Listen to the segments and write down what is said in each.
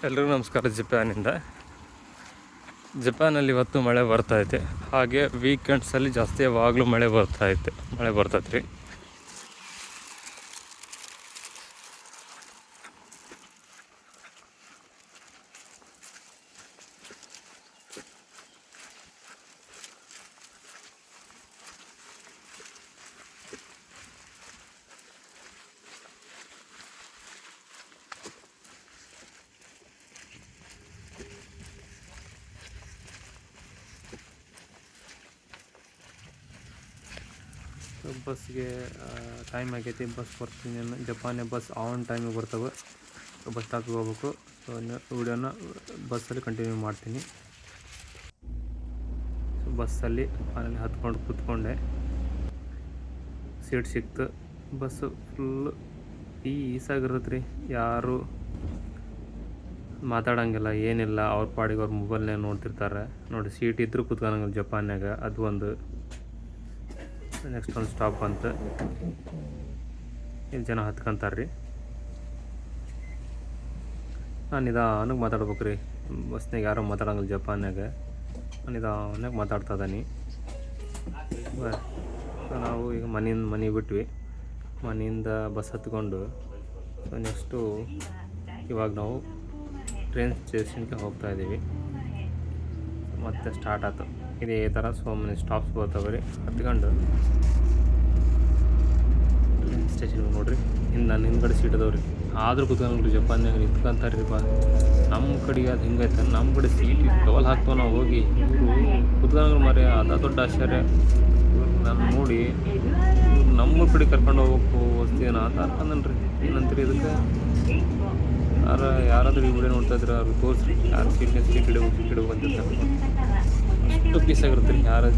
ಎಲ್ರಿಗೂ ನಮಸ್ಕಾರ. ಜಪಾನಲ್ಲಿ ಇವತ್ತು ಮಳೆ ಬರ್ತೈತೆ. ಹಾಗೆ ವೀಕೆಂಡ್ಸಲ್ಲಿ ಜಾಸ್ತಿ ಯಾವಾಗಲೂ ಮಳೆ ಬರ್ತೈತೆ ರೀ. ಬಸ್ಗೆ ಟೈಮ್ ಆಗೈತಿ. ಬಸ್ ಬರ್ತೀನಿ. ಜಪಾನಿಯ ಬಸ್ ಆನ್ ಟೈಮಿಗೆ ಬರ್ತವೆ. ಬಸ್ ಸ್ಟಾಪಿಗೆ ಹೋಗ್ಬೇಕು. ಸೊ ವಿಡಿಯೋನ ಬಸ್ಸಲ್ಲಿ ಕಂಟಿನ್ಯೂ ಮಾಡ್ತೀನಿ. ಸೊ ಬಸ್ಸಲ್ಲಿ ಮನೇಲಿ ಹತ್ಕೊಂಡು ಕೂತ್ಕೊಂಡೆ. ಸೀಟ್ ಸಿಕ್ತು. ಬಸ್ಸು ಫುಲ್ಲು ಪೀಸಾಗಿರುತ್ತೆ ರೀ. ಯಾರು ಮಾತಾಡೋಂಗಿಲ್ಲ, ಏನಿಲ್ಲ. ಅವ್ರ ಪಾಡಿಗೆ ಅವ್ರ ಮೊಬೈಲ್ನಾಗ ನೋಡ್ತಿರ್ತಾರೆ. ನೋಡಿ, ಸೀಟ್ ಇದ್ದರೂ ಕೂತ್ಕೊಳಂಗಿಲ್ಲ ಜಪಾನ್ಯಾಗ. ಅದು ಒಂದು. ನೆಕ್ಸ್ಟ್ ಒಂದು ಸ್ಟಾಪ್ ಬಂತು. ಇಲ್ಲಿ ಜನ ಹತ್ಕೊಂತಾರೆ ರೀ. ನಾನು ನಿಧಾನಕ್ಕೆ ಮಾತಾಡ್ಬೇಕು ರೀ. ಬಸ್ನಾಗ ಯಾರೋ ಮಾತಾಡೋಂಗಿಲ್ಲ ಜಪಾನ್ಯಾಗ. ನಾನು ನಿಧಾನಕ್ಕೆ ಮಾತಾಡ್ತಾ ಇದ್ದೀನಿ. ಸೊ ನಾವು ಈಗ ಮನೆ ಬಿಟ್ವಿ. ಮನೆಯಿಂದ ಬಸ್ ಹತ್ಕೊಂಡು ಸೊ ನೆಕ್ಸ್ಟು ಇವಾಗ ನಾವು ಟ್ರೈನ್ ಸ್ಟೇಷನ್ಗೆ ಹೋಗ್ತಾಯಿದ್ದೀವಿ. ಮತ್ತೆ ಸ್ಟಾರ್ಟ್ ಆಯ್ತು. ಇದೇ ಥರ ಮನೆ ಸ್ಟಾಪ್ಸ್ ಬರ್ತಾವೆ ರೀ. ಹತ್ಕೊಂಡು ಟ್ರೈನ್ ಸ್ಟೇಷನ್ಗೆ ನೋಡಿರಿ. ನನ್ನ ಹಿಂದ್ಗಡೆ ಸೀಟ್ ಅದಾವೆ ರೀ. ಆದರೂ ಕೂತ್ಕೊಂಡ್ರಿ ಜಪಾನ್ಯಾಗ ನಿಂತ್ಕೊಂತಾರೆ ರೀ. ನಮ್ಮ ಕಡೆಗೆ ಅದು ಹಿಂಗೈತೆ. ನಮ್ಮ ಕಡೆ ಸೀಟ್ ಡಬಲ್ ಹಾಕ್ತಾವೆ. ನಾವು ಹೋಗಿ ಇವರು ಕೂತ್ಕೊಂಡ್ರು ಮಾರಿ. ಅದ ದೊಡ್ಡ ಆಶ್ಚರ್ಯ. ನಾನು ನೋಡಿ ನಮ್ಮ ಕಡೆ ಕರ್ಕೊಂಡು ಹೋಗ್ಬೇಕು ವಸ್ತಿನ ಅಂತ ಅನ್ಕೊಂಡನ್ರಿ. ಏನಂತೀರಿ ಇದಕ್ಕೆ? ಯಾರಾದರೂ ಈ ವಿಡಿಯೋ ನೋಡ್ತಾ ಇದ್ರೆ ಅವ್ರಿಗೆ ತೋರಿಸ್ರಿ. ಯಾರು ಸೀಟ್ ಇಡಬೇಕು ಅಂತಿರ್ತಾರೆ. ಅಷ್ಟು ಪೀಸಾಗಿರುತ್ತೆ ರೀ. ಯಾರು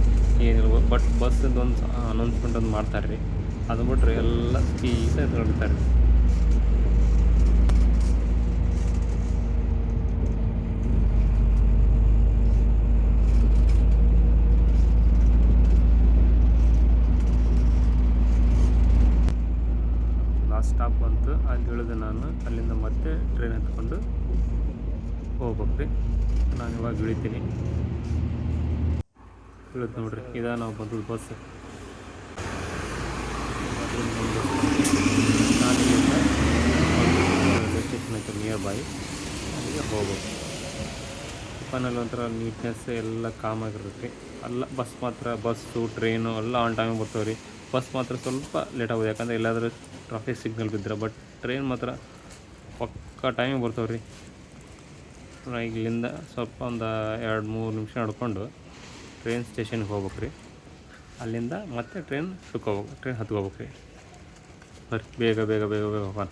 ಏನಿಲ್ಲ. ಬಟ್ ಬಸ್ಸಿಂದ ಒಂದು ಅನೌನ್ಸ್ಮೆಂಟ್ ಒಂದು ಮಾಡ್ತಾರೆ ರೀ. ಅದು ಬಿಟ್ರೆ ಎಲ್ಲ ಪೀಸಾಗಿ ತಗೊಂಡಿರ್ತಾರೆ ರೀ. ಲಾಸ್ಟ್ ಸ್ಟಾಪ್ ಬಂತು. ಅಲ್ಲಿ ಇಳಿದೆ ನಾನು. ಅಲ್ಲಿಂದ ಮತ್ತೆ ಟ್ರೈನ್ ಹತ್ಕೊಂಡು ಹೋಗ್ಬೇಕು ರೀ. ನಾನು ಇವಾಗ ಇಳಿತೀನಿ. ಇಳಿದು ನೋಡ್ರಿ, ಇದ ನಾವು ಬಂದದ್ದು ಬಸ್. ನಾನು ಸ್ಟೇಷನ್ ಐತೆ ನಿಯರ್ ಬೈ. ಅಲ್ಲಿಗೆ ಹೋಗ್ಬೇಕು. ಜಪಾನಲ್ಲಿ ಒಂಥರ ನೀಟ್ನೆಸ್ ಎಲ್ಲ ಕಾಮಾಗಿರುತ್ತೆ. ಅಲ್ಲ ಬಸ್ಸು ಟ್ರೈನು ಎಲ್ಲ ಆನ್ ಟೈಮಿಗೆ ಬರ್ತಾವೆ ರೀ. ಬಸ್ ಮಾತ್ರ ಸ್ವಲ್ಪ ಲೇಟ್ ಆಗೋದು. ಯಾಕಂದರೆ ಎಲ್ಲಾದರೂ ಟ್ರಾಫಿಕ್ ಸಿಗ್ನಲ್ ಬಿದ್ದರೆ. ಬಟ್ ಟ್ರೈನ್ ಮಾತ್ರ ಪಕ್ಕಾ ಟೈಮಿಗೆ ಬರ್ತಾವೆ ರೀ. ಇಲ್ಲಿಂದ ಸ್ವಲ್ಪ ಒಂದು 2-3 ನಿಮಿಷ ನಡ್ಕೊಂಡು ಟ್ರೈನ್ ಸ್ಟೇಷನ್ಗೆ ಹೋಗ್ಬೇಕು ರೀ. ಅಲ್ಲಿಂದ ಮತ್ತೆ ಟ್ರೈನ್ ಹತ್ಕೋಬೇಕು ರೀ. ಬರ್ರಿ, ಬೇಗ ಹೋಗೋಣ.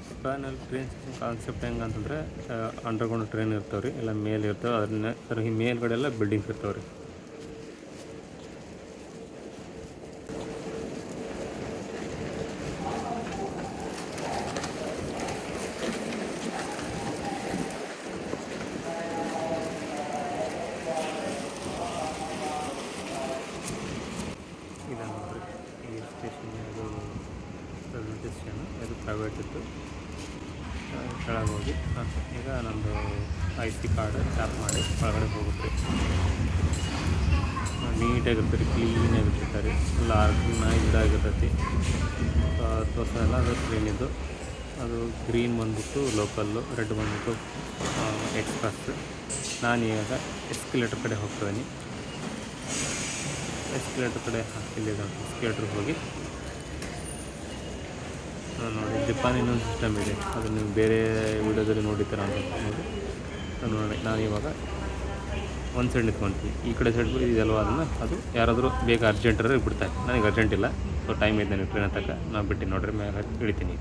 ಜಪಾನಲ್ಲಿ ಟ್ರೈನ್ ಸ್ಟೇಷನ್ ಕಾನ್ಸೆಪ್ಟ್ ಹೆಂಗೆ ಅಂತಂದರೆ ಅಂಡರ್ಗ್ರೌಂಡ್ ಟ್ರೈನ್ ಇರ್ತಾವೆ ರೀ. ಎಲ್ಲ ಮೇಲೆ ಇರ್ತವೆ. ಅದ್ರ ಮೇಲ್ಗಡೆ ಎಲ್ಲ ಬಿಲ್ಡಿಂಗ್ಸ್ ಇರ್ತಾವೆ ರೀ. ಇದನ್ನು ನೋಡಿರಿ, ಈ ಸ್ಟೇಷನ್ ರೈಲ್ವೆ ಸ್ಟೇಷನ್. ಇದು ಪ್ರೈವೇಟ್ ಇತ್ತು. ಕೆಳಗೆ ಹೋಗಿ ಈಗ ನಮ್ಮದು IC ಕಾರ್ಡ್ ಟ್ಯಾಪ್ ಮಾಡಿ ಒಳಗಡೆ ಹೋಗುತ್ತೆ. ನೀಟಾಗಿರ್ತಾರೆ, ಕ್ಲೀನಾಗಿರ್ತಾರೆ. ಎಲ್ಲ ಇದಾಗಿರ್ತೈತಿ. ತೋರಿಸೋಲ್ಲ. ಅದು ಟ್ರೈನಿದ್ದು. ಅದು ಗ್ರೀನ್ ಬಂದ್ಬಿಟ್ಟು ಲೋಕಲ್ಲು, ರೆಡ್ ಬಂದ್ಬಿಟ್ಟು ಎಕ್ಸ್ಪ್ರೆಸ್. ನಾನು ಇವಾಗ ಎಸ್ಕಲೇಟರ್ ಕಡೆ ಹೋಗ್ತಾಯಿದ್ದೀನಿ. ಎಸ್ಕಲೇಟರ್ ಕಡೆ ಎಸ್ಕಲೇಟ್ರಿಗೆ ಹೋಗಿ ನೋಡಿ, ಜಪಾನ್ ಇನ್ನೊಂದು ಸಿಸ್ಟಮ್ ಇದೆ. ಅದು ನೀವು ಬೇರೆ ವಿಡಿಯೋದಲ್ಲಿ ನೋಡಿರ್ತೀರ ಅಂತ ನೋಡಿ. ನಾನು ಇವಾಗ ಒಂದು ಸೈಡ್ ನಿಂತ್ಕೊಳ್ತೀನಿ. ಈ ಕಡೆ ಸೈಡ್ ಇದೆಲ್ವ ಅದು ಯಾರಾದರೂ ಬೇಗ ಅರ್ಜೆಂಟರು ಬಿಡ್ತಾರೆ. ನನಗೆ ಅರ್ಜೆಂಟ್ ಇಲ್ಲ. ಸೊ ಟೈಮ್ ಇದೆ. ನೀವು ಟ್ರೈನ್ ಹತ್ತಕ್ಕೆ ನಾನು ಬಿಟ್ಟು ನೋಡ್ರಿ ಮೇಲೆ ಇಳಿತೀನಿ.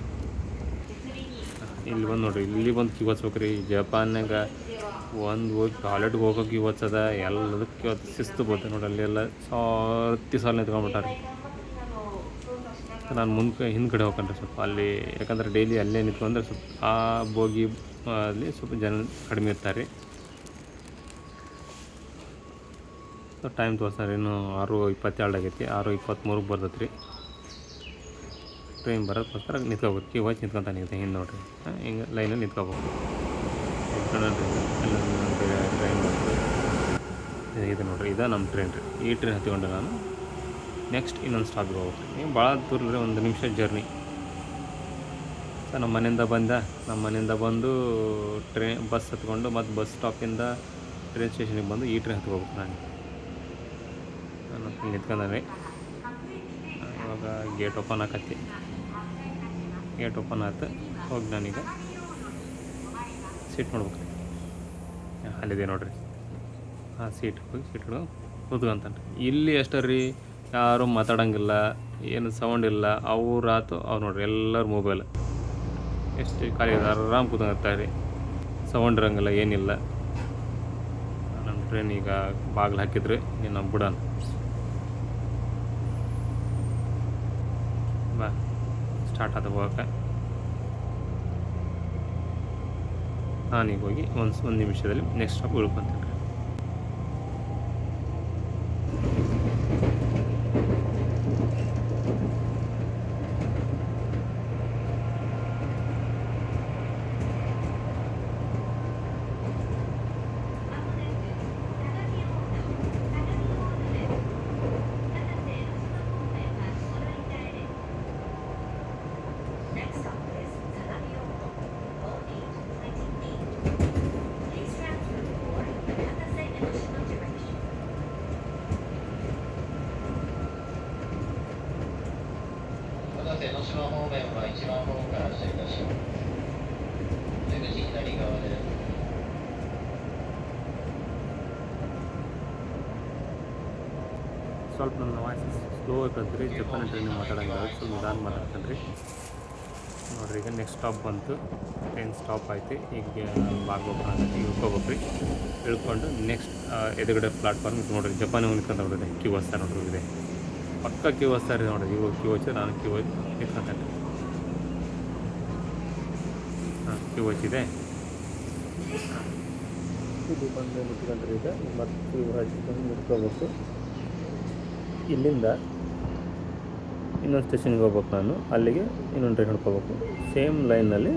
ಇಲ್ಲಿ ಬಂದು ನೋಡಿರಿ, ಇಲ್ಲಿ ಬಂದು ಕ್ಯೂ ಹಚ್ಬೇಕು ರೀ. ಜಪಾನ್ಯಾಗ ಹೋಗಿ ಟಾಯ್ಲೆಟ್ಗೆ ಹೋಗೋಕೆ ಕ್ಯೂ ಹಚ್ಚದ. ಎಲ್ಲದಕ್ಕೆ ಶಿಸ್ತು ಬರ್ತದೆ ನೋಡಿ. ಅಲ್ಲೆಲ್ಲ ಸಾಲ ನಿಂತ್ಕೊಂಡ್ಬಿಟ್ಟಾರೆ. ನಾನು ಹಿಂದ್ಗಡೆ ಹೋಗ್ಕೊಂಡ್ರೆ ಸ್ವಲ್ಪ ಅಲ್ಲಿ, ಯಾಕಂದರೆ ಡೈಲಿ ಅಲ್ಲೇ ನಿಂತ್ಕೊಂಡ್ರೆ ಸ್ವಲ್ಪ ಆ ಬೋಗಿ ಅಲ್ಲಿ ಸ್ವಲ್ಪ ಜನ ಕಡಿಮೆ ಇರ್ತಾರೆ. ಸೊ ಟೈಮ್ ತೋರಿಸ್ತಾರೆ, ಇನ್ನೂ 6:22 ಆಗೈತಿ, 6:23 ಬರ್ತೈತೆ ರೀ ಟ್ರೈನ್. ಬರೋದಕ್ಕೋಸ್ಕರ ನಿಂತ್ಕೋಬೇಕು, ಕ್ಯೂ ವಾಚ್ ನಿಂತ್ಕೊತಾನೆ ಇದೆ ಹಿಂದೆ ನೋಡಿರಿ. ಹಿಂಗೆ ಲೈನಲ್ಲಿ ನಿಂತ್ಕೋಬೇಕು. ಎಲ್ಲ ಬೇರೆ ಟ್ರೈನ್ ಬರ್ತದೆ. ಇದು ನೋಡಿರಿ, ಇದು ನಮ್ಮ ಟ್ರೈನ್ ರೀ. ಈ ಟ್ರೈನ್ ಹತ್ತಿಕೊಂಡು ನಾನು ನೆಕ್ಸ್ಟ್ ಇನ್ನೊಂದು ಸ್ಟಾಪಿಗೆ ಹೋಗ್ತೀನಿ. ಭಾಳ ದೂರ ರೀ, 1 ನಿಮಿಷ ಜರ್ನಿ. ಸೊ ನಮ್ಮ ಮನೆಯಿಂದ ಬಂದು ಬಸ್ ಹತ್ಕೊಂಡು ಮತ್ತು ಬಸ್ ಸ್ಟಾಪಿಂದ ಟ್ರೈನ್ ಸ್ಟೇಷನಿಗೆ ಬಂದು ಈ ಟ್ರೈನ್ ಹತ್ಕೋಬೇಕು. ನಾನು ನಿಂತ್ಕೊಂಡ್ರೆ ಇವಾಗ ಗೇಟ್ ಓಪನ್ ಆಕತ್ತಿ. ಗೇಟ್ ಓಪನ್ ಆಯ್ತು, ಹೋಗಿ ನಾನೀಗ ಸೀಟ್ ನೋಡ್ಬೇಕು. ಅಲ್ಲಿದೆ ನೋಡಿರಿ, ಆ ಸೀಟ್ ಹೋಗಿ ಸೀಟ್ ಹಿಡ್ಕೊಂಡು ಕೂತ್ಕೊಂತಾನೆ. ಇಲ್ಲಿ ಅಷ್ಟೇ ರೀ, ಯಾರೂ ಮಾತಾಡೋಂಗಿಲ್ಲ, ಏನು ಸೌಂಡ್ ಇಲ್ಲ. ಅವ್ರಾತು ಅವ್ರು ನೋಡ್ರಿ, ಎಲ್ಲರೂ ಮೊಬೈಲ್ ಎಷ್ಟು ಖಾಲಿ ಆರಾಮ್ ಕೂತ್ಕೊಂಡಿರ್ತಾರೆ. ಸೌಂಡ್ ಇರೋಂಗಿಲ್ಲ, ಏನಿಲ್ಲ. ನಮ್ಮ ಟ್ರೈನ್ ಈಗ ಬಾಗಿಲು ಹಾಕಿದ್ರೆ ನೀನು ಬಿಡೋಣ ಬಾ, ಸ್ಟಾರ್ಟ್ ಆದ ಹೋಗಕ್ಕೆ. ನಾನೀಗ ಹೋಗಿ ಒಂದು ನಿಮಿಷದಲ್ಲಿ ನೆಕ್ಸ್ಟ್ ಸ್ಟಾಪ್ ಉಳ್ಕೊತೀನಿ ರೀ. ಸ್ವಲ್ಪ ನನ್ನ ವಾಯ್ಸ್ ಸ್ಲೋ ಇರ್ತದೆ ರೀ, ಜಪಾನ್ ಟ್ರೈನಿಗೆ ಮಾತಾಡೋಂಗಿಲ್ಲ, ಸ್ವಲ್ಪ ನಿಧಾನ ಮಾತಾಡ್ತಾನೆ ರೀ. ನೋಡಿರಿ, ಈಗ ನೆಕ್ಸ್ಟ್ ಸ್ಟಾಪ್ ಬಂತು, ಟ್ರೈನ್ ಸ್ಟಾಪ್ ಆಯ್ತು. ಈಗ ಬಾಗಿಲು ಓಪನ್ ಆಗೈತಿ, ಇಳ್ಕೊಬೇಕು ರೀ. ಇಳ್ಕೊಂಡು ನೆಕ್ಸ್ಟ್ ಎದುರುಗಡೆ ಪ್ಲಾಟ್ಫಾರ್ಮ್ ನೋಡಿರಿ, ಜಪಾನಿಗೆ ನಿಂತ್ಕೊಂತ ನೋಡಿರಿ, ಕ್ಯೂ ವಸ್ತಾರೆ ನೋಡ್ರಿ, ಇದೆ ಪಕ್ಕ ಕ್ಯೂ ವಸ್ತಾರೆ ನೋಡಿರಿ. ಇವಾಗ ಕ್ಯೂ ವಚ್ಚಿ ನಾನು ಕ್ಯೂ ನಿಂತ್ಕೊಂತಾನೆ ರೀ. ಕ್ಯೂ ವಚ್ಚಿದೆ, ಇದು ಬಂದು ನಿಂತ್ಕೊಂಡ್ರೆ ಈಗ ಮತ್ತೆ ಕ್ಯೂ ಹಚ್ಕೊಂಡು ನಿಂತ್ಕೋಬೇಕು. ಇಲ್ಲಿಂದ ಇನ್ನೊಂದು ಸ್ಟೇಷನ್ಗೆ ಹೋಗ್ಬೇಕು ನಾನು, ಅಲ್ಲಿಗೆ ಇನ್ನೊಂದು ಟ್ರೈನ್ ಹಿಡ್ಕೋಬೇಕು. ಸೇಮ್ ಲೈನಲ್ಲಿ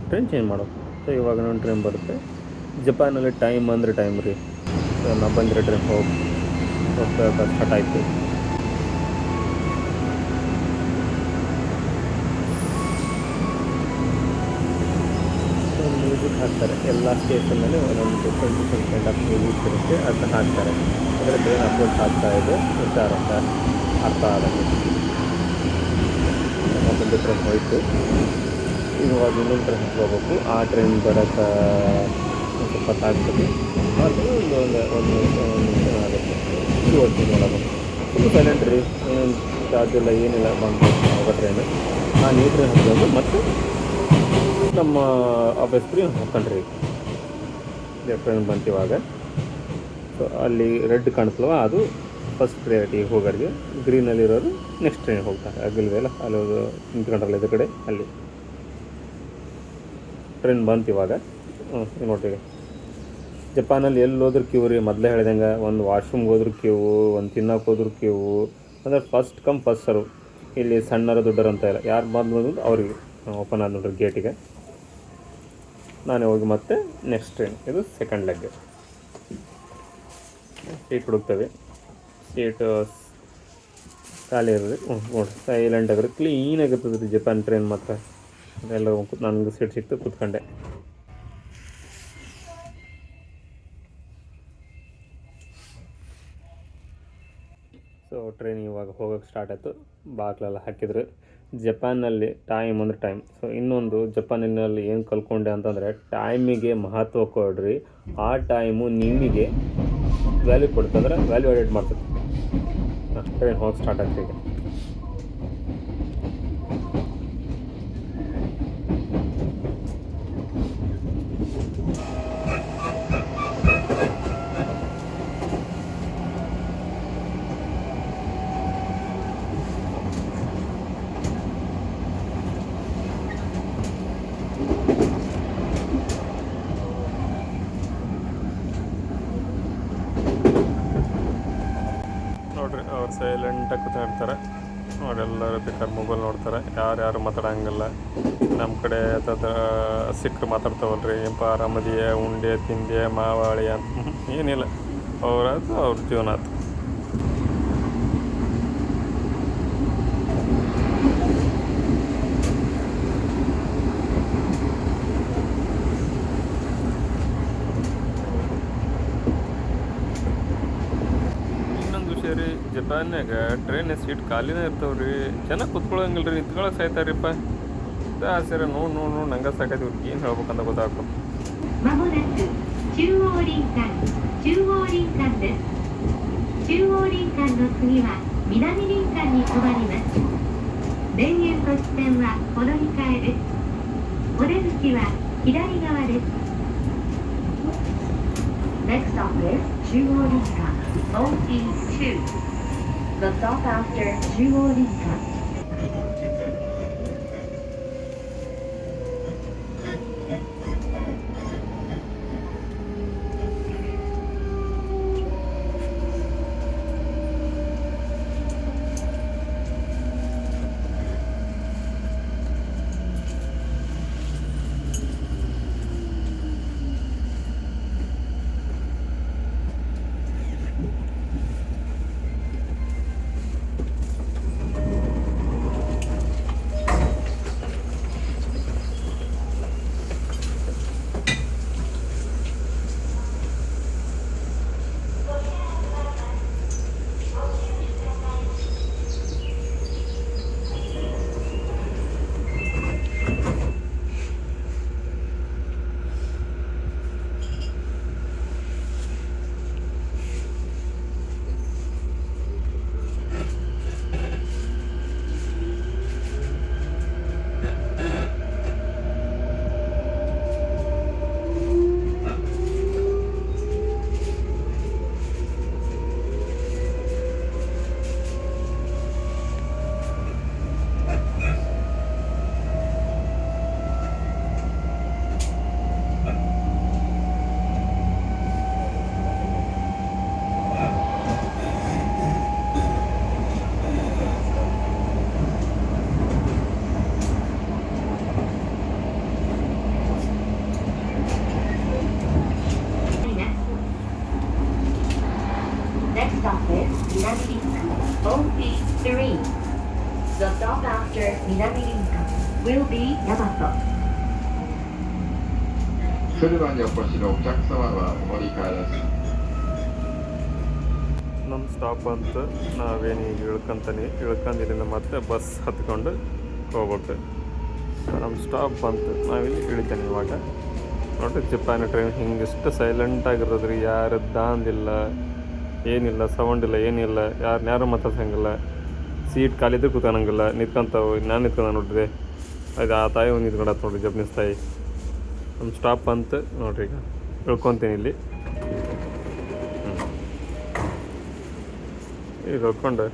ಟ್ರೈನ್ ಚೇಂಜ್ ಮಾಡೋದು. ಸೊ ಇವಾಗ ಇನ್ನೊಂದು ಟ್ರೈನ್ ಬರುತ್ತೆ. ಜಪಾನಲ್ಲಿ ಟೈಮ್ ಅಂದರೆ ಟೈಮ್ ರೀ. ನಾವು ಬಂದಿರೋ ಟ್ರೈನ್ ಹೋಗ್ತಾ ಸ್ಟಾರ್ಟ್ ಆಯಿತು. ಮ್ಯೂಸಿಕ್ ಹಾಕ್ತಾರೆ ಎಲ್ಲ ಸ್ಟೇಷನ್ನಲ್ಲಿ, ಒಂದೊಂದು ಡಿಫ್ರೆಂಟ್ ಕೈಂಡ್ ಆಫ್ ಮ್ಯೂಸಿಕ್ ಇರುತ್ತೆ, ಅದನ್ನ ಹಾಕ್ತಾರೆ. ಅದರ ಟ್ರೈನ್ ಅಪ್ರೋಚ್ ಆಗ್ತಾ ಇದೆ, ಹುಷಾರಂತ ಅರ್ಥ ಆಗುತ್ತೆ. ಮತ್ತೊಂದು ಟ್ರೈನ್ ಹೋಯಿತು, ಇವಾಗ ಇನ್ನೊಂದು ಟ್ರೈನ್ ಹತ್ಕೋಬೇಕು. ಆ ಟ್ರೈನ್ ಬರೋಕ್ಕೆ ಒಂದು ಸ್ವಲ್ಪ ಆಗ್ತದೆ, ಅದು ಒಂದು ನಿಮಿಷ ಆಗುತ್ತೆ. ಇವತ್ತು ನೋಡೋದು ತುಂಬ ಸೈಲೆಂಟ್ ರೀ, ಏನು ಚಾರ್ಜ್ ಇಲ್ಲ, ಏನಿಲ್ಲ. ಬಂದು ಹೋಗೋ ಟ್ರೈನು ನಾನು ಈ ಟ್ರೈನ್ ಹತ್ಕೊಂಡು ಮತ್ತೆ ನಮ್ಮ ಆಫೀಸ್ ಫ್ರೀ ಹೋಗ್ಕೊಂಡ್ರಿ. ಟ್ರೈನ್ ಬಂತಿವಾಗ. ಸೊ ಅಲ್ಲಿ ರೆಡ್ ಕಾಣಿಸ್ಲವ, ಅದು ಫಸ್ಟ್ ಪ್ರಿಯಾರಿಟಿ ಹೋಗೋರಿಗೆ. ಗ್ರೀನಲ್ಲಿರೋರು ನೆಕ್ಸ್ಟ್ ಟ್ರೈನ್ ಹೋಗ್ತಾರೆ. ಆಗಿಲ್ವಲ್ಲ, ಅಲ್ಲಿ ನಿಂತ್ಕೊಂಡ್ರಲ್ಲ ಇದ್ರ ಕಡೆ, ಅಲ್ಲಿ ಟ್ರೈನ್ ಬಂತಿವಾಗ. ನೋಡ್ರಿ, ಜಪಾನಲ್ಲಿ ಎಲ್ಲಿ ಹೋದ್ರೂ ಕ್ಯೂ ರೀ. ಮೊದಲೇ ಹೇಳ್ದಂಗೆ, ಒಂದು ವಾಶ್ರೂಮ್ಗೆ ಹೋದ್ರೂ ಕ್ಯೂ, ಒಂದು ತಿನ್ನೋಕೆ ಹೋದ್ರೂ ಕ್ಯೂ. ಅಂದರೆ ಫಸ್ಟ್ ಕಮ್ ಫಸ್ಟ್ ಸರ್ವ್. ಇಲ್ಲಿ ಸಣ್ಣರು ದೊಡ್ಡರು ಅಂತ ಇಲ್ಲ, ಯಾರು ಬಂದು ಅವ್ರಿಗೆ ಓಪನ್ ಆದ ನೋಡ್ರಿ ಗೇಟಿಗೆ. ನಾನೇ ಹೋಗಿ ಮತ್ತೆ ನೆಕ್ಸ್ಟ್ ಟ್ರೈನ್, ಇದು ಸೆಕೆಂಡ್ ಲೆಗ್. ಸೀಟ್ ಹುಡುಕ್ತವೆ, ಸೀಟು ಖಾಲಿ ಇರೋದು ನೋಡಿರಿ, ಸೈಲೆಂಟ್ ಆಗಿರೋದು, ಕ್ಲೀನಾಗಿರ್ತದೆ ರೀ ಜಪಾನ್ ಟ್ರೈನ್ ಮಾತ್ರ. ಎಲ್ಲ ನನಗೆ ಸೀಟ್ ಸಿಕ್ತು, ಕೂತ್ಕೊಂಡೆ. ಸೊ ಟ್ರೈನ್ ಇವಾಗ ಹೋಗೋಕ್ಕೆ ಸ್ಟಾರ್ಟ್ ಆಯಿತು. ಬಾಗಿಲೆಲ್ಲ ಹಾಕಿದ್ರು. ಜಪಾನಲ್ಲಿ ಟೈಮ್ ಅಂದರೆ ಟೈಮ್. ಸೊ ಇನ್ನೊಂದು ಜಪಾನಿನಲ್ಲಿ ಏನು ಕಲ್ತ್ಕೊಂಡೆ ಅಂತಂದರೆ, ಟೈಮಿಗೆ ಮಹತ್ವ ಕೊಡ್ರಿ. ಆ ಟೈಮು ನಿಮಗೆ ವ್ಯಾಲ್ಯೂ ಕೊಡ್ತಂದ್ರೆ ವ್ಯಾಲ್ಯೂ ಆ್ಯಡೆಡ್ ಮಾಡ್ತದೆ. ಟ್ರೈನ್ ಹೋಗಿ ಸ್ಟಾರ್ಟ್ ಆಗ್ತದೆ ಈಗ. ಸೈಲೆಂಟಾಗಿ ಕೂತ್ಕೊಂಡಿರ್ತಾರೆ. ಅವರೆಲ್ಲರೂ ಬೇಕಾದ್ರೆ ಮೊಬೈಲ್ ನೋಡ್ತಾರೆ, ಯಾರು ಮಾತಾಡೋಂಗಿಲ್ಲ. ನಮ್ಮ ಕಡೆ ಸಿಕ್ಕರು ಮಾತಾಡ್ತಾವಲ್ರಿ, ಏನಪ್ಪ ಆರಾಮದಿಯೇ, ಉಂಡೆ ತಿಂದೆ ಮಾವಾಳಿ ಅಂತ ಏನಿಲ್ಲ, ಅವ್ರಾಯ್ತು ಅವ್ರ ಜೀವನ ಆಯ್ತು. ಇನ್ನೊಂದು ವಿಷಯ ರೀ, ಜಪಾನ್ಯಾಗ ಟ್ರೈನ್ ಸೀಟ್ ಖಾಲಿನೇ ಇರ್ತಾವ್ರಿ, ಜನ ಕುತ್ಕೊಳ್ಳೋಂಗಿಲ್ಲ ರೀ, ನಿಂತ್ಕೊಳಕ್ಕೆ ಸಾಯ್ತಾರಿಪ್ಪ. ಸರಿ ನೋಡಿ ನಂಗೆ ಸಾಕೈತಿ, ಇವ್ರಿಗೆ ಏನು ಹೇಳ್ಬೇಕಂತ ಗೊತ್ತಾಗ್ತದೆ. まもなく中央林間です。中央林間の次は南林間に止まります。田園都市線はこの2階です。お出口は左側です。Next stop is 中央林間 OT2. The stop after 中央林間。OT3. The stop after 南林間 will be 大和。敦賀にお越しのお客様はお乗り換えです。ನಮ್ಮ stop ಅಂತ ನಾವೇನೀಗ ಇಳ್ಕೊಂಡಿದ್ದರಿಂದ ಮತ್ತೆ ಬಸ್ ಹತ್ಕೊಂಡು ಹೋಗ್ಬೇಕು. ನಮ್ಮ ಸ್ಟಾಪ್ ಬಂತು, ನಾವಿಲ್ಲಿ ಇಳಿತೇನೆ ಇವಾಗ. ನೋಡಿರಿ ಜಪಾನ್ ಟ್ರೈನ್ ಹಿಂಗಿಷ್ಟು ಸೈಲೆಂಟಾಗಿರೋದು ರೀ, ಯಾರು ದಾಂದಿಲ್ಲ, ಏನಿಲ್ಲ, ಸೌಂಡ್ ಇಲ್ಲ, ಏನಿಲ್ಲ, ಯಾರು ಮಾತಾಡ್ಸಂಗಿಲ್ಲ. ಸೀಟ್ ಖಾಲಿದ್ರೆ ಕೂತ್ಕೊಳಂಗಿಲ್ಲ, ನಿಂತ್ಕೊಂತಾವೆ. ನಾನು ನಿಂತ್ಕೊಂಡ ನೋಡ್ರಿ, ಅದು ಆ ತಾಯಿ ಒಂದು ನಿಂತ್ಕೊಂಡಾತ ನೋಡ್ರಿ, ಜಪನೀಸ್ ತಾಯಿ. ನಮ್ಮ ಸ್ಟಾಪ್ ಅಂತ ನೋಡ್ರಿ, ಈಗ ಇಳ್ಕೊತೀನಿ ಇಲ್ಲಿ. ಈಗ ಇಳ್ಕೊಂಡು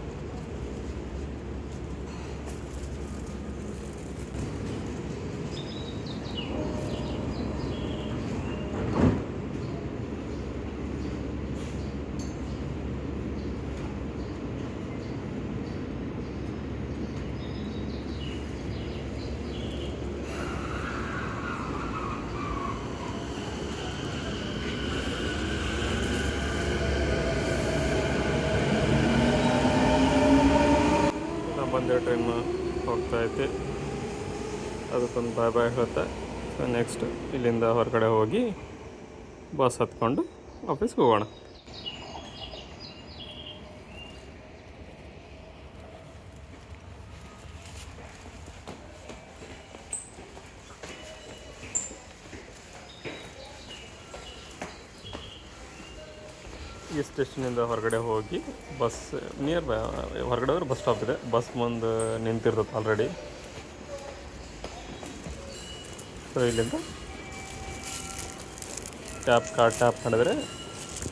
ಬಂದೇ ಟ್ರೈನ್ ಹೋಗ್ತಾಯಿತ್ತು, ಅದಕ್ಕೊಂದು ಬಾಯ್ ಬಾಯ್ ಹೇಳ್ತಾ. ಸೊ ನೆಕ್ಸ್ಟ್ ಇಲ್ಲಿಂದ ಹೊರಗಡೆ ಹೋಗಿ ಬಸ್ ಹತ್ಕೊಂಡು ಆಫೀಸ್ಗೆ ಹೋಗೋಣ. ಈ ಸ್ಟೇಷನಿಂದ ಹೊರಗಡೆ ಹೋಗಿ ಬಸ್ ನಿಯರ್ ಬೈ ಹೊರಗಡೆ ಹೋದ್ರೆ ಬಸ್ ಸ್ಟಾಪ್ ಇದೆ, ಬಸ್ ಮುಂದೆ ನಿಂತಿರ್ತದೆ ಆಲ್ರೆಡಿ. ಸೊ ಇಲ್ಲಿಂದ ಟ್ಯಾಪ್ ಮಾಡಿದ್ರೆ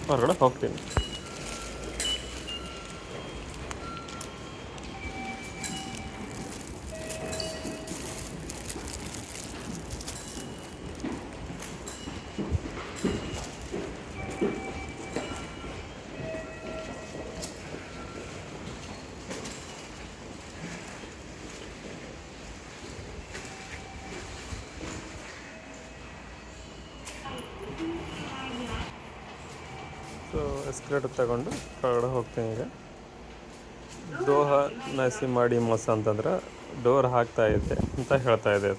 ಹೊರಗಡೆ ಹೋಗ್ತೀನಿ. ಎಸ್ಕಲೇಟರ್ ತಗೊಂಡು ಕೆಳಗಡೆ ಹೋಗ್ತೀನಿ ಈಗ. ದೋಹಾ ನಸಿ ಮಾಡಿ ಮೋಸ ಅಂತಂದ್ರೆ ಡೋರ್ ಹಾಕ್ತಾ ಇದೆ ಅಂತ ಹೇಳ್ತಾ ಇದೆ.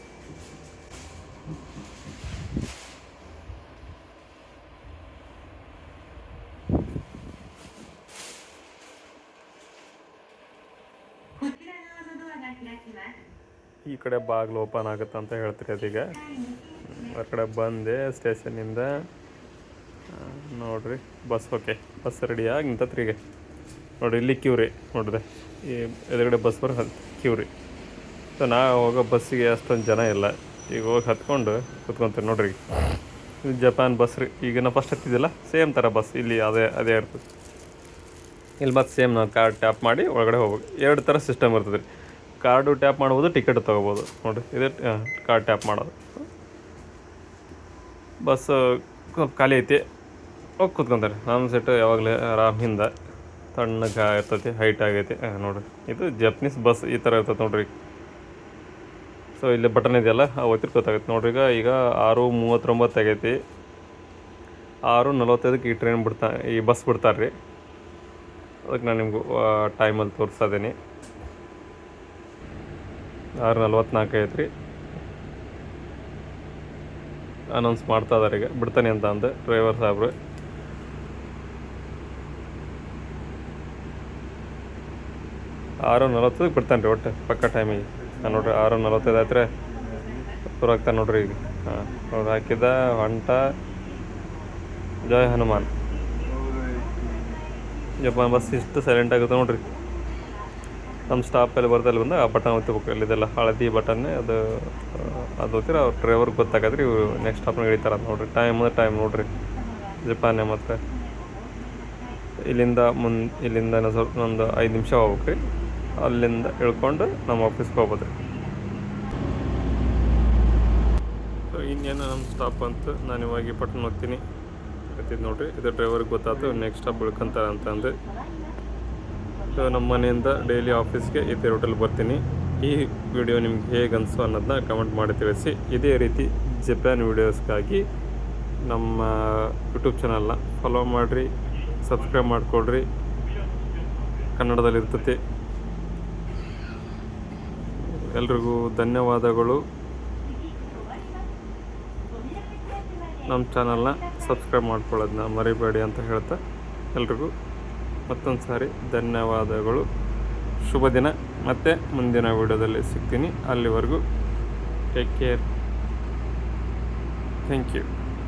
ಈ ಕಡೆ ಬಾಗಿಲು ಓಪನ್ ಆಗುತ್ತೆ ಅಂತ ಹೇಳ್ತೀರಿ ಅದೀಗ. ಆ ಕಡೆ ಬಂದೆ ಸ್ಟೇಷನಿಂದ. ನೋಡಿರಿ ಬಸ್ ಓಕೆ, ಬಸ್ ರೆಡಿಯಾಗಿ ನಿಂತತ್ರಿಗೆ. ನೋಡಿರಿ ಇಲ್ಲಿ ಕ್ಯೂ ರೀ, ನೋಡಿದೆ ಈ ಎದುರುಗಡೆ ಬಸ್ ಬರೋ ಕ್ಯೂ ರೀ. ಸೊ ನಾ ಹೋಗೋ ಬಸ್ಸಿಗೆ ಅಷ್ಟೊಂದು ಜನ ಇಲ್ಲ. ಈಗ ಹೋಗಿ ಹತ್ಕೊಂಡು ಕುತ್ಕೊತೀವಿ ನೋಡ್ರಿ. ಇದು ಜಪಾನ್ ಬಸ್ ರೀ. ಈಗ ನಾವು ಫಸ್ಟ್ ಹತ್ತಿದ್ದಿಲ್ಲ ಸೇಮ್ ಥರ ಬಸ್ ಇಲ್ಲಿ ಅದೇ ಇರ್ತದೆ. ಇಲ್ಲಿ ಮತ್ತೆ ಸೇಮ್ ನಾವು ಕಾರ್ಡ್ ಟ್ಯಾಪ್ ಮಾಡಿ ಒಳಗಡೆ ಹೋಗ್ಬೇಕು. 2 ಥರ ಸಿಸ್ಟಮ್ ಇರ್ತದೆ ರೀ. ಕಾರ್ಡು ಟ್ಯಾಪ್ ಮಾಡ್ಬೋದು, ಟಿಕೆಟ್ ತೊಗೋಬೋದು. ನೋಡಿರಿ ಇದೇ ಕಾರ್ಡ್ ಟ್ಯಾಪ್ ಮಾಡೋದು. ಬಸ್ ಖಾಲಿ ಐತಿ, ಹೋಗಿ ಕೂತ್ಕೊಂತಾರೆ. ನಮ್ಮ ಸೆಟ್ಟು ಯಾವಾಗಲೇ ಆರಾಮ್ ಹಿಂದೆ ತಣ್ಣಗೆ ಇರ್ತೈತಿ, ಹೈಟ್ ಆಗೈತಿ. ನೋಡಿರಿ ಇದು ಜಪ್ನೀಸ್ ಬಸ್ ಈ ಥರ ಇರ್ತೈತೆ ನೋಡ್ರಿ. ಸೊ ಇಲ್ಲಿ ಬಟನ್ ಇದೆಯಲ್ಲ ಅವತ್ತಿರ ಗೊತ್ತಾಗುತ್ತೆ ನೋಡ್ರಿ. ಈಗ 6:39 ಆಗೈತಿ. 6:45 ಈ ಟ್ರೈನ್ ಈ ಬಸ್ ಬಿಡ್ತಾರೆ ರೀ. ಅದಕ್ಕೆ ನಾನು ನಿಮ್ಗೆ ಟೈಮಲ್ಲಿ ತೋರಿಸ್ತಾಯಿದ್ದೀನಿ. 6:44 ಐತ್ರಿ. ಅನೌನ್ಸ್ ಮಾಡ್ತಾ ಇದ್ದಾರೆ ಈಗ ಬಿಡ್ತಾನೆ ಅಂತ ಅಂದೆ ಡ್ರೈವರ್ ಸಾಹೇಬ್ರು. ಆರು 40 ಬಿಡ್ತಾನೆ ರೀ ಒಟ್ಟು ಪಕ್ಕ ಟೈಮಿಗೆ. ನೋಡಿರಿ 6:45 ಆಯ್ತು ರೀ. ಆಗ್ತಾನೆ ನೋಡ್ರಿ ಈಗ. ಅವ್ರು ಹಾಕಿದ ಹೊಂಟ ಜಯ ಹನುಮಾನ್. ಜಪಾನ್ ಬಸ್ ಇಷ್ಟು ಸೈಲೆಂಟ್ ಆಗುತ್ತೆ ನೋಡ್ರಿ. ನಮ್ಮ ಸ್ಟಾಪಲ್ಲಿ ಬರ್ದಲ್ಲಿ ಬಂದು ಆ ಬಟನ್ ಒತ್ತಬೇಕು. ಇಲ್ಲಿದೆಲ್ಲ ಹಳದಿ ಬಟನ್ನೇ ಅದು ಒತ್ತಿರ ಅವ್ರು ಡ್ರೈವರ್ಗೆ ಗೊತ್ತಾಗದ್ರಿ ಇವರು ನೆಕ್ಸ್ಟ್ ಸ್ಟಾಪ್ನಾಗ ಹಿಡಿತಾರೆ ಅಂತ ನೋಡ್ರಿ. ಟೈಮ್ ನೋಡ್ರಿ ಜಪಾನ್ನೇ. ಮತ್ತು ಇಲ್ಲಿಂದ ಸ್ವಲ್ಪ ಒಂದು 5 ನಿಮಿಷ ಹೋಗ್ಬೇಕು ರೀ. ಅಲ್ಲಿಂದ ಇಳ್ಕೊಂಡು ನಮ್ಮ ಆಫೀಸ್ಗೆ ಹೋಗ್ಬೋದು ರೀ. ಸೊ ಇನ್ನೇನು ನಮ್ಮ ಸ್ಟಾಪ್ ಅಂತ ನಾನು ಇವಾಗ ಪಟ್ಟಣ ಹೋಗ್ತೀನಿ ಗೊತ್ತಿದ್ದು ನೋಡ್ರಿ. ಇದು ಡ್ರೈವರ್ಗೆ ಗೊತ್ತಾಯ್ತು ನೆಕ್ಸ್ಟ್ ಸ್ಟಾಪ್ ಇಳ್ಕೊಂತಾರೆ ಅಂತಂದು. ಸೊ ನಮ್ಮ ಮನೆಯಿಂದ ಡೈಲಿ ಆಫೀಸ್ಗೆ ಇದೇ ರೂಟಲ್ಲಿ ಬರ್ತೀನಿ. ಈ ವಿಡಿಯೋ ನಿಮ್ಗೆ ಹೇಗೆ ಅನಿಸು ಅನ್ನೋದನ್ನ ಕಮೆಂಟ್ ಮಾಡಿ ತಿಳಿಸಿ. ಇದೇ ರೀತಿ ಜಪಾನ್ ವೀಡಿಯೋಸ್ಗಾಗಿ ನಮ್ಮ ಯೂಟ್ಯೂಬ್ ಚಾನಲ್ನ ಫಾಲೋ ಮಾಡಿರಿ, ಸಬ್ಸ್ಕ್ರೈಬ್ ಮಾಡಿಕೊಡ್ರಿ. ಕನ್ನಡದಲ್ಲಿರ್ತೈತಿ. ಎಲ್ರಿಗೂ ಧನ್ಯವಾದಗಳು. ನಮ್ಮ ಚಾನಲ್ನ ಸಬ್ಸ್ಕ್ರೈಬ್ ಮಾಡ್ಕೊಳ್ಳೋದನ್ನ ಮರಿಬೇಡಿ ಅಂತ ಹೇಳ್ತಾ ಎಲ್ರಿಗೂ ಮತ್ತೊಂದು ಸಾರಿ ಧನ್ಯವಾದಗಳು. ಶುಭ ದಿನ. ಮತ್ತೆ ಮುಂದಿನ ವಿಡಿಯೋದಲ್ಲಿ ಸಿಗ್ತೀನಿ. ಅಲ್ಲಿವರೆಗೂ take care. Thank you. Bus